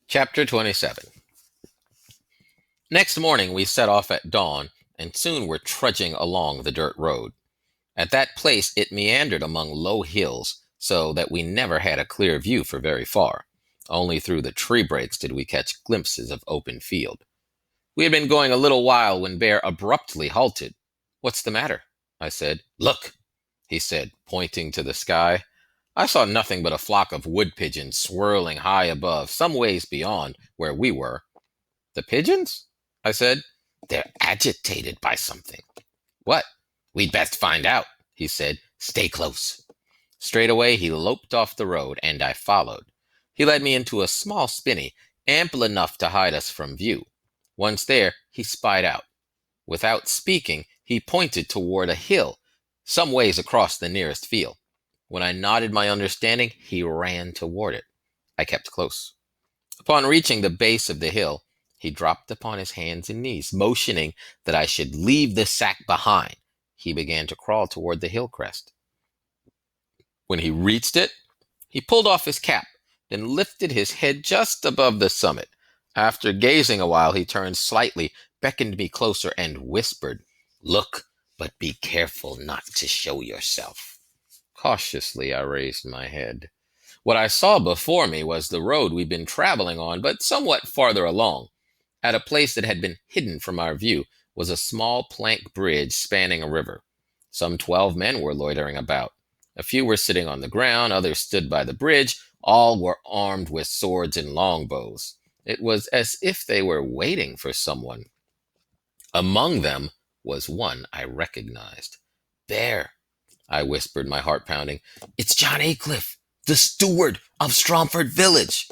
Chapter 27. Next morning we set off at dawn, and soon were trudging along the dirt road. At that place it meandered among low hills, so that we never had a clear view for very far. Only through the tree breaks did we catch glimpses of open field. We had been going a little while when Bear abruptly halted. "What's the matter?" I said. "Look," he said, pointing to the sky. I saw nothing but a flock of wood pigeons swirling high above, some ways beyond where we were. "The pigeons?" I said. "They're agitated by something." "What?" "We'd best find out," he said. "Stay close." Straight away he loped off the road, and I followed. He led me into a small spinney, ample enough to hide us from view. Once there, he spied out. Without speaking, he pointed toward a hill, some ways across the nearest field. When I nodded my understanding, he ran toward it. I kept close. Upon reaching the base of the hill, he dropped upon his hands and knees, motioning that I should leave the sack behind. He began to crawl toward the hill crest. When he reached it, he pulled off his cap, then lifted his head just above the summit. After gazing a while, he turned slightly, beckoned me closer, and whispered, "Look, but be careful not to show yourself." Cautiously, I raised my head. What I saw before me was the road we'd been traveling on, but somewhat farther along. At a place that had been hidden from our view was a small plank bridge spanning a river. Some 12 men were loitering about. A few were sitting on the ground, others stood by the bridge. All were armed with swords and longbows. It was as if they were waiting for someone. Among them was one I recognized. "Bear," I whispered, my heart pounding. "It's John Aycliffe, the steward of Stromford Village."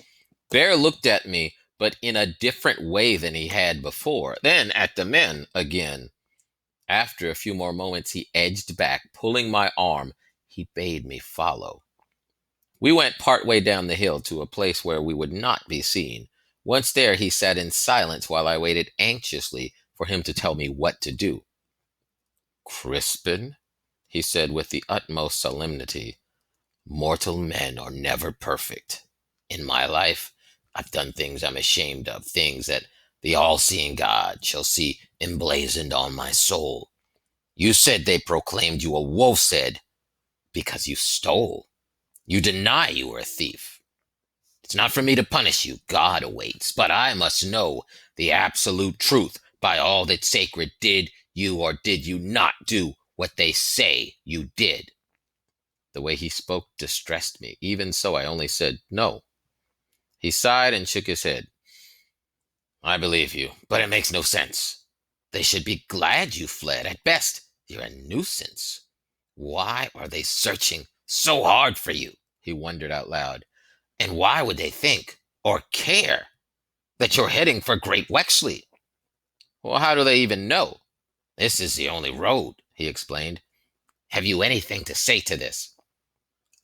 Bear looked at me, but in a different way than he had before, then at the men again. After a few more moments, he edged back, pulling my arm. He bade me follow. We went part way down the hill to a place where we would not be seen. Once there, he sat in silence while I waited anxiously for him to tell me what to do. "Crispin," he said with the utmost solemnity, "mortal men are never perfect. In my life, I've done things I'm ashamed of, things that the all-seeing God shall see emblazoned on my soul. You said they proclaimed you a wolf's head because you stole. You deny you were a thief. It's not for me to punish you, God awaits, but I must know the absolute truth by all that's sacred. Did you or did you not do what they say you did?" The way he spoke distressed me. Even so, I only said no. He sighed and shook his head. "I believe you, but it makes no sense. They should be glad you fled. At best, you're a nuisance. Why are they searching so hard for you?" he wondered out loud. "And why would they think, or care, that you're heading for Great Wexley?" "Well, how do they even know?" "This is the only road," he explained. "Have you anything to say to this?"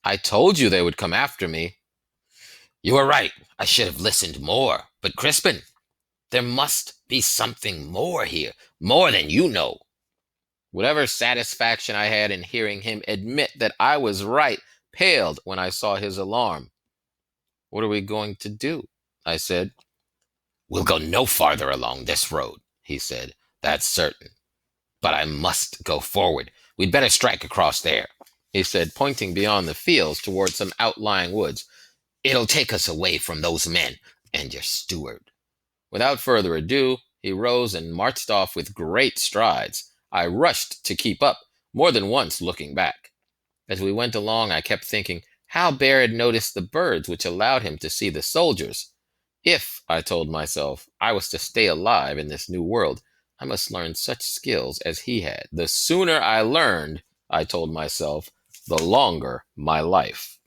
"I told you they would come after me." "You were right. I should have listened more. But Crispin, there must be something more here, more than you know." Whatever satisfaction I had in hearing him admit that I was right paled when I saw his alarm. "What are we going to do?" I said. "We'll go no farther along this road," he said. "That's certain. But I must go forward. We'd better strike across there," he said, pointing beyond the fields toward some outlying woods. "It'll take us away from those men and your steward." Without further ado, he rose and marched off with great strides. I rushed to keep up, more than once looking back. As we went along, I kept thinking how Bear had noticed the birds which allowed him to see the soldiers. If, I told myself, I was to stay alive in this new world, I must learn such skills as he had. The sooner I learned, I told myself, the longer my life.